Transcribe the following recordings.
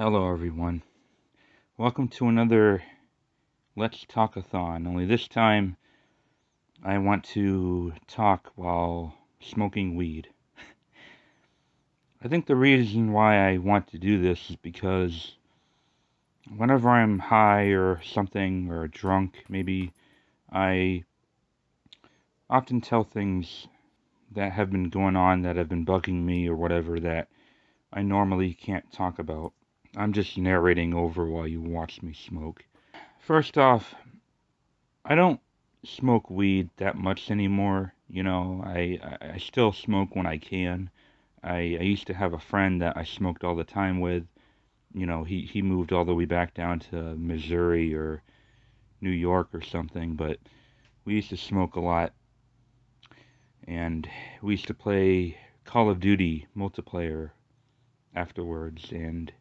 Hello, everyone. Welcome to another Let's Talkathon. Only this time, I want to talk while smoking weed. I think the reason why I want to do this is because whenever I'm high or something, or drunk, maybe, I often tell things that have been going on that have been bugging me or whatever that I normally can't talk about. I'm just narrating over while you watch me smoke. First off, I don't smoke weed that much anymore. I still smoke when I can. I used to have a friend that I smoked all the time with. He moved all the way back down to Missouri or New York or something, but we used to smoke a lot, and we used to play Call of Duty multiplayer afterwards, and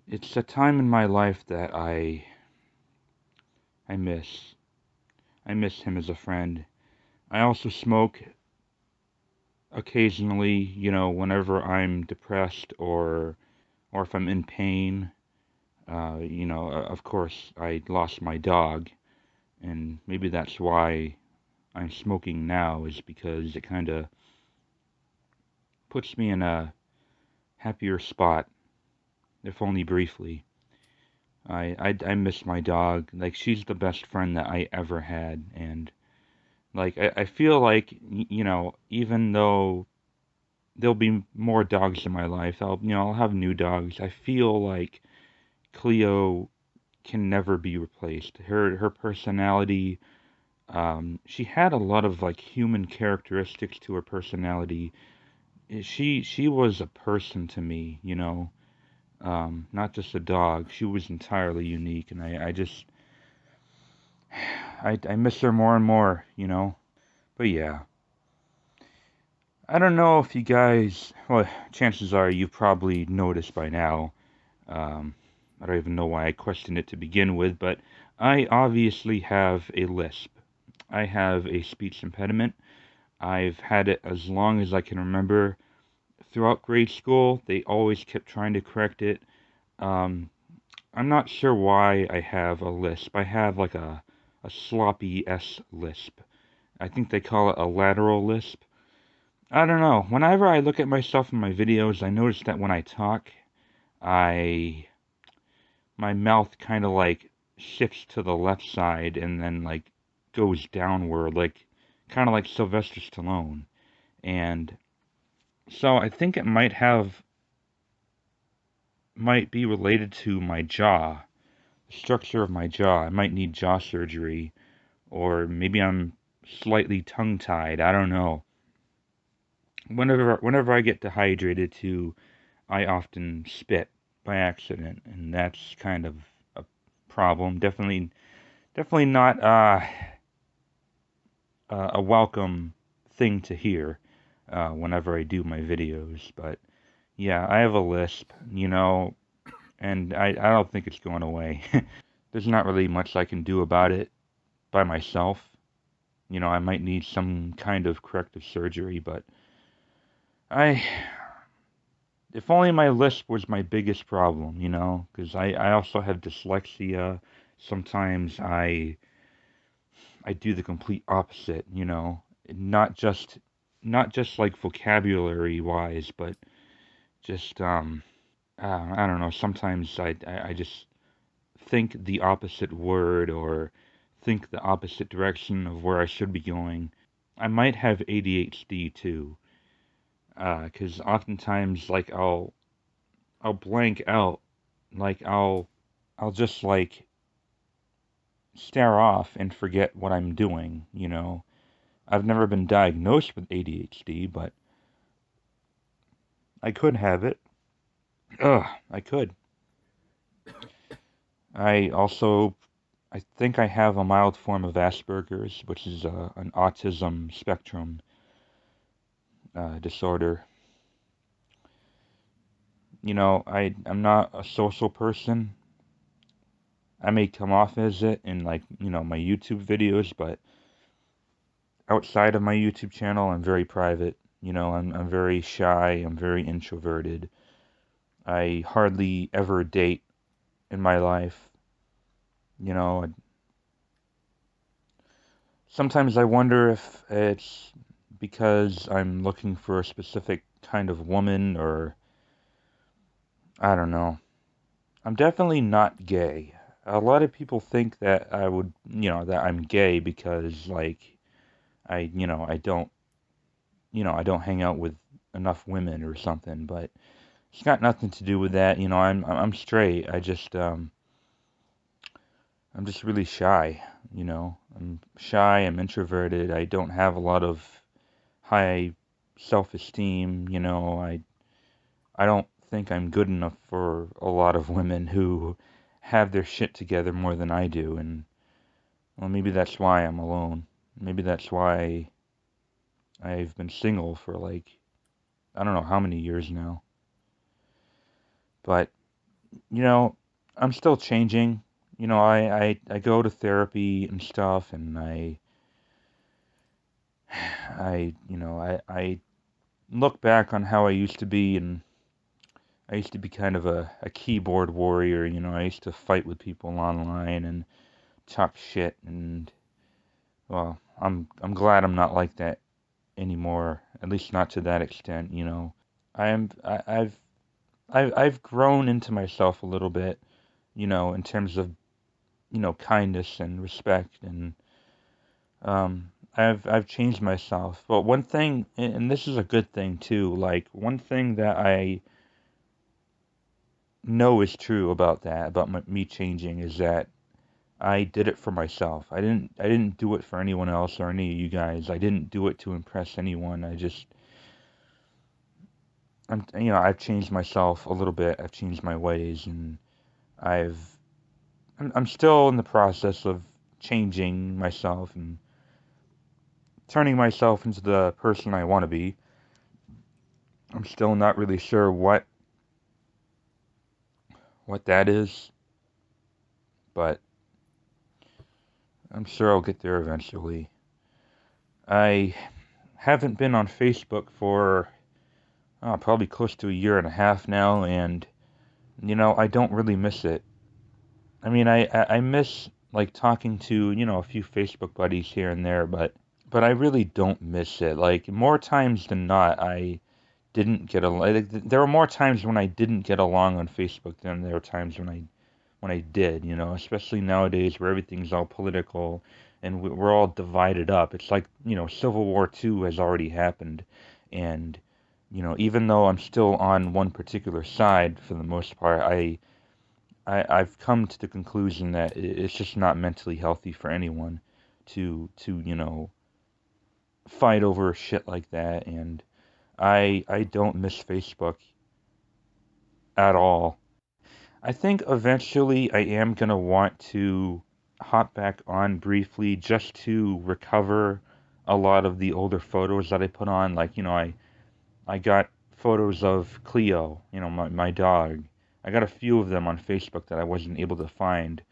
it's a time in my life that I miss. I miss him as a friend. I also smoke occasionally, whenever I'm depressed or if I'm in pain. Of course, I lost my dog, and maybe that's why I'm smoking now, is because it kind of puts me in a happier spot, if only briefly. I miss my dog. Like, she's the best friend that I ever had, and like I feel like even though there'll be more dogs in my life. I'll have new dogs. I feel like Cleo can never be replaced. Her personality, she had a lot of like human characteristics to her personality. She was a person to me, not just a dog. She was entirely unique, and I just I miss her more and more. But yeah. I don't know if you guys, well, chances are you've probably noticed by now. I don't even know why I questioned it to begin with, but I obviously have a lisp. I have a speech impediment. I've had it as long as I can remember. Throughout grade school, they always kept trying to correct it. Um, I'm not sure why I have a lisp. I have like a sloppy S lisp. I think they call it a lateral lisp. I don't know. Whenever I look at myself in my videos, I notice that when I talk, I my mouth kind of like shifts to the left side and then like goes downward, like kind of like Sylvester Stallone. And so I think it might be related to my jaw, the structure of my jaw. I might need jaw surgery, or maybe I'm slightly tongue-tied. I don't know. Whenever I get dehydrated too, I often spit by accident, and that's kind of a problem. Definitely not a welcome thing to hear whenever I do my videos. But yeah, I have a lisp, and I don't think it's going away. There's not really much I can do about it by myself. I might need some kind of corrective surgery, but I, if only my lisp was my biggest problem, because I also have dyslexia. Sometimes I do the complete opposite, not just not just like vocabulary wise, but just I don't know. Sometimes I just think the opposite word or think the opposite direction of where I should be going. I might have ADHD too, because oftentimes like I'll blank out, like I'll just like stare off and forget what I'm doing. I've never been diagnosed with ADHD, but I could have it. Ugh, I could. I also, I think I have a mild form of Asperger's, which is an autism spectrum disorder. I'm not a social person. I may come off as it in like, my YouTube videos, but outside of my YouTube channel, I'm very private. I'm very shy. I'm very introverted. I hardly ever date in my life. You know, sometimes I wonder if it's because I'm looking for a specific kind of woman, or I don't know. I'm definitely not gay. A lot of people think that I would, that I'm gay because, like, I don't, I don't hang out with enough women or something, but it's got nothing to do with that. I'm straight. I'm just really shy, I'm shy, I'm introverted, I don't have a lot of high self-esteem, I don't think I'm good enough for a lot of women who have their shit together more than I do, and well, maybe that's why I'm alone. Maybe that's why I've been single for like I don't know how many years now. But, you know, I'm still changing. I go to therapy and stuff, and I look back on how I used to be, and I used to be kind of a keyboard warrior. I used to fight with people online and talk shit, and well, I'm glad I'm not like that anymore. At least not to that extent. I am I've grown into myself a little bit. In terms of kindness and respect, and I've changed myself. But one thing, and this is a good thing too. Like, one thing that I know is true about that, about me changing, is that I did it for myself. I didn't do it for anyone else or any of you guys. I didn't do it to impress anyone. I've changed myself a little bit. I've changed my ways, and I've I'm still in the process of changing myself and turning myself into the person I want to be. I'm still not really sure what that is, but I'm sure I'll get there eventually. I haven't been on Facebook for probably close to a year and a half now, and I don't really miss it. I mean, I miss like talking to a few Facebook buddies here and there, but I really don't miss it. Like, more times than not, I didn't get along. Like, there were more times when I didn't get along on Facebook than there were times when I did. Especially nowadays where everything's all political and we're all divided up. It's like, Civil War II has already happened, and even though I'm still on one particular side for the most part, I've come to the conclusion that it's just not mentally healthy for anyone to fight over shit like that, and I don't miss Facebook at all. I think eventually I am gonna want to hop back on briefly just to recover a lot of the older photos that I put on. Like, I got photos of Cleo, my dog. I got a few of them on Facebook that I wasn't able to find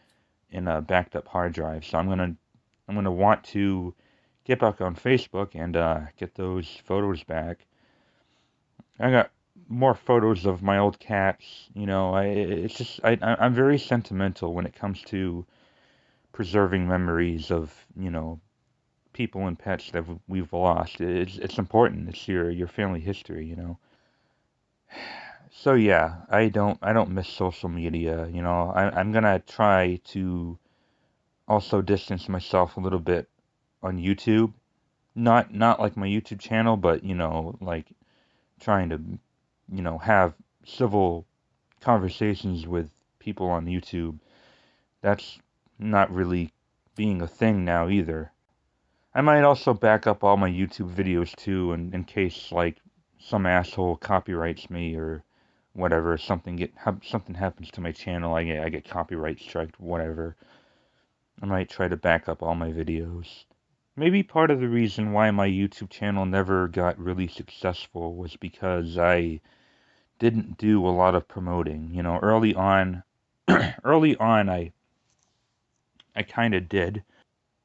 in a backed up hard drive. So I'm gonna want to get back on Facebook and get those photos back. I got more photos of my old cats. It's just I'm very sentimental when it comes to preserving memories of people and pets that we've lost. It's important. It's your family history. So yeah, I don't miss social media. I'm gonna try to also distance myself a little bit on YouTube. Not like my YouTube channel, but like trying to have civil conversations with people on YouTube. That's not really being a thing now either. I might also back up all my YouTube videos too, in case like some asshole copyrights me or whatever. Something happens to my channel. I get copyright striked. Whatever. I might try to back up all my videos. Maybe part of the reason why my YouTube channel never got really successful was because I didn't do a lot of promoting. Early on, early on, I kind of did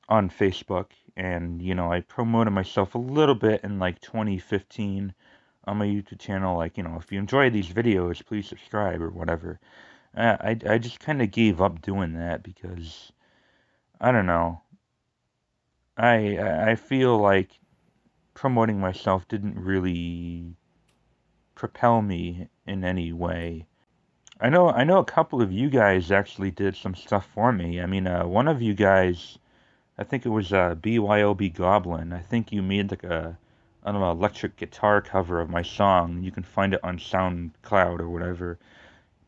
on Facebook, and I promoted myself a little bit in like 2015. on my YouTube channel, like, if you enjoy these videos, please subscribe or whatever. I just kind of gave up doing that because, I don't know, I feel like promoting myself didn't really propel me in any way. I know a couple of you guys actually did some stuff for me. I mean, one of you guys, I think it was BYOB Goblin. I think you made like I don't know, electric guitar cover of my song. You can find it on SoundCloud or whatever.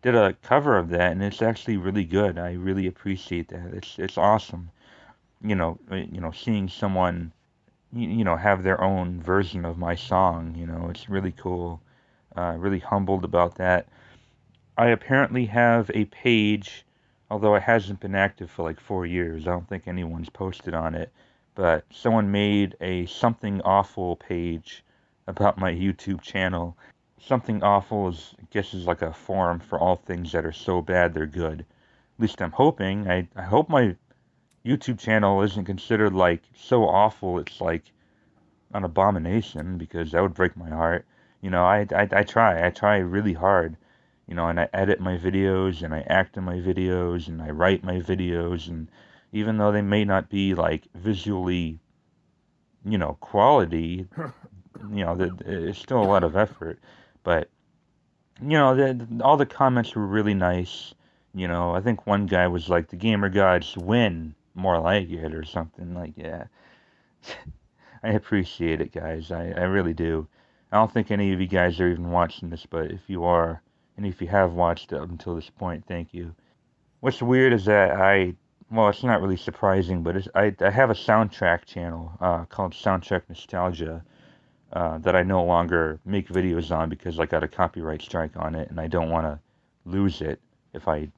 Did a cover of that, and it's actually really good. I really appreciate that. It's awesome. Seeing someone have their own version of my song. It's really cool. Really humbled about that. I apparently have a page, although it hasn't been active for like 4 years. I don't think anyone's posted on it, but someone made a Something Awful page about my YouTube channel. Something Awful I guess, is like a forum for all things that are so bad they're good. At least I'm hoping. I hope my YouTube channel isn't considered like so awful it's like an abomination, because that would break my heart. I try really hard, and I edit my videos and I act in my videos and I write my videos, and even though they may not be like visually, quality, it's still a lot of effort. But all the comments were really nice. I think one guy was like, "The Gamergods win, more like it," or something like, yeah. I appreciate it, guys. I really do. I don't think any of you guys are even watching this, but if you are, and if you have watched it up until this point, thank you. What's weird is that well, it's not really surprising, but I have a soundtrack channel called Soundtrack Nostalgia that I no longer make videos on because I got a copyright strike on it, and I don't want to lose it if I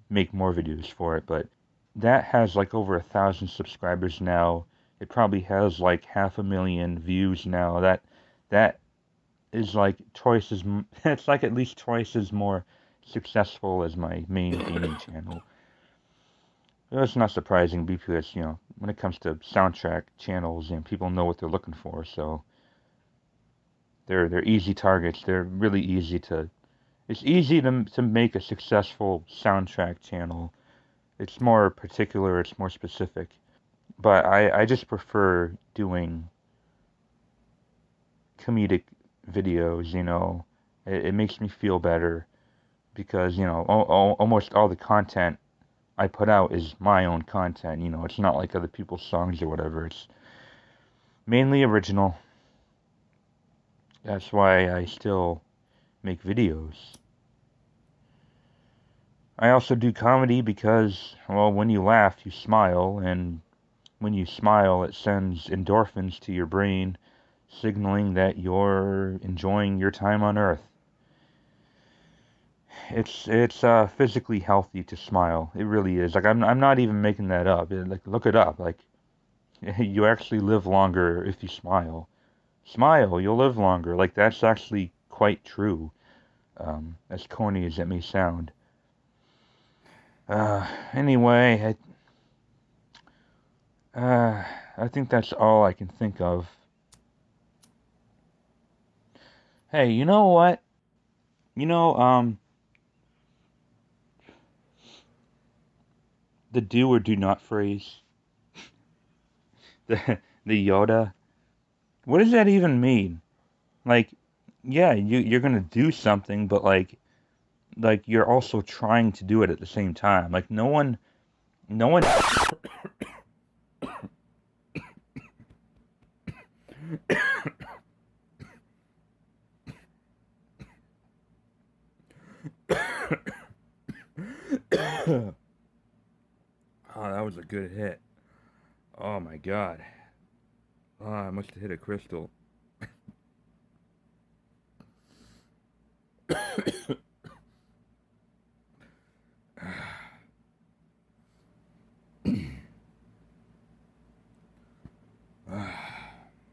make more videos for it. But that has like over 1,000 subscribers now. It probably has like 500,000 views now. That is like twice as it's like at least twice as more successful as my main gaming channel. It's not surprising because when it comes to soundtrack channels, and people know what they're looking for, so they're easy targets. They're really easy to. It's easy to make a successful soundtrack channel. It's more particular. It's more specific. But I just prefer doing comedic videos. It makes me feel better because almost all the content I put out is my own content. It's not like other people's songs or whatever. It's mainly original. That's why I still make videos. I also do comedy because, well, when you laugh, you smile, and when you smile, it sends endorphins to your brain, signaling that you're enjoying your time on Earth. It's physically healthy to smile. It really is. Like I'm not even making that up. Like look it up. Like you actually live longer if you smile. Smile, you'll live longer. Like that's actually quite true. As corny as it may sound. Anyway, I think that's all I can think of. Hey, you know what? You know, the do or do not phrase, the Yoda. What does that even mean? Like, yeah, you're gonna do something, but like you're also trying to do it at the same time. Like no one. Oh, that was a good hit. Oh my god. Oh, I must have hit a crystal.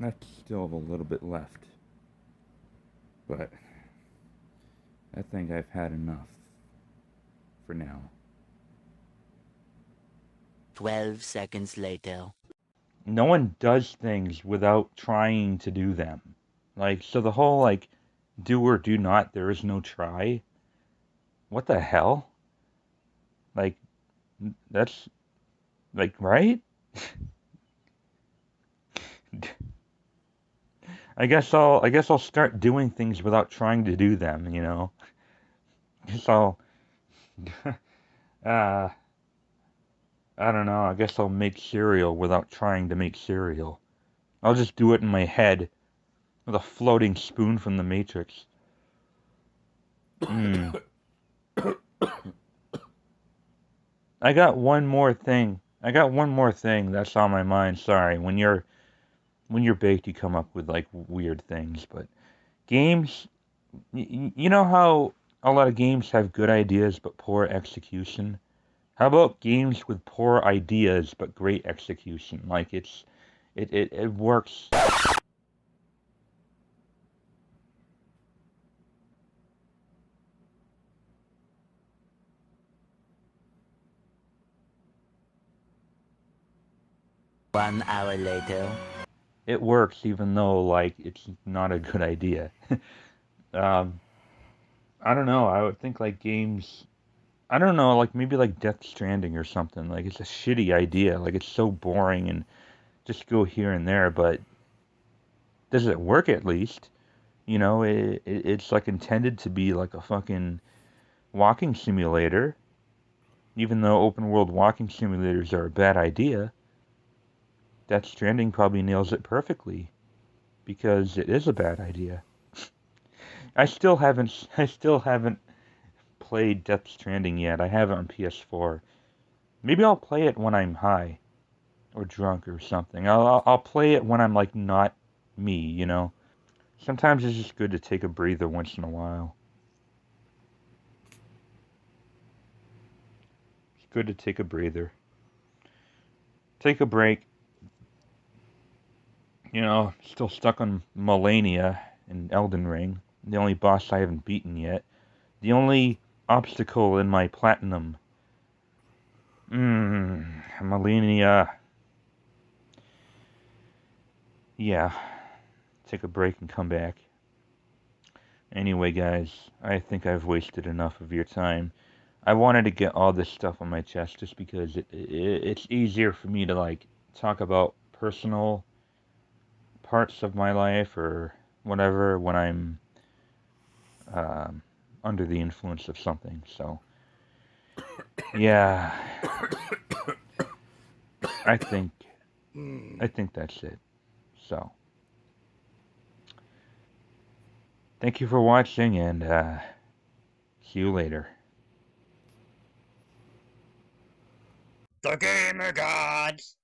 That's still a little bit left, but I think I've had enough for now. 12 seconds later. No one does things without trying to do them. Like, so the whole, like, do or do not, there is no try. What the hell? Like, that's, like, right? I guess I'll start doing things without trying to do them, you know? Guess I'll, uh, I don't know, I guess I'll make cereal without trying to make cereal. I'll just do it in my head with a floating spoon from the Matrix. Hmm. I got one more thing. I got one more thing that's on my mind. Sorry. When you're baked, you come up with like weird things, but games, you know how a lot of games have good ideas but poor execution? How about games with poor ideas but great execution? Like it works. One hour later. It works even though like it's not a good idea. Um, I don't know. I would think like games. I don't know, like maybe like Death Stranding or something. Like it's a shitty idea. Like it's so boring and just go here and there. But does it work at least? You know, it's like intended to be like a fucking walking simulator. Even though open world walking simulators are a bad idea, Death Stranding probably nails it perfectly because it is a bad idea. I still haven't played Death Stranding yet. I have it on PS4. Maybe I'll play it when I'm high or drunk or something. I'll play it when I'm like not me, you know. Sometimes it's just good to take a breather once in a while. It's good to take a breather. Take a break. You know, still stuck on Melania in Elden Ring. The only boss I haven't beaten yet. The only obstacle in my platinum. Melania. Yeah, take a break and come back. Anyway, guys, I think I've wasted enough of your time. I wanted to get all this stuff on my chest just because it's easier for me to like talk about personal parts of my life or whatever when I'm um, under the influence of something. So yeah, I think I think that's it. So thank you for watching and see you later. The Gamergods.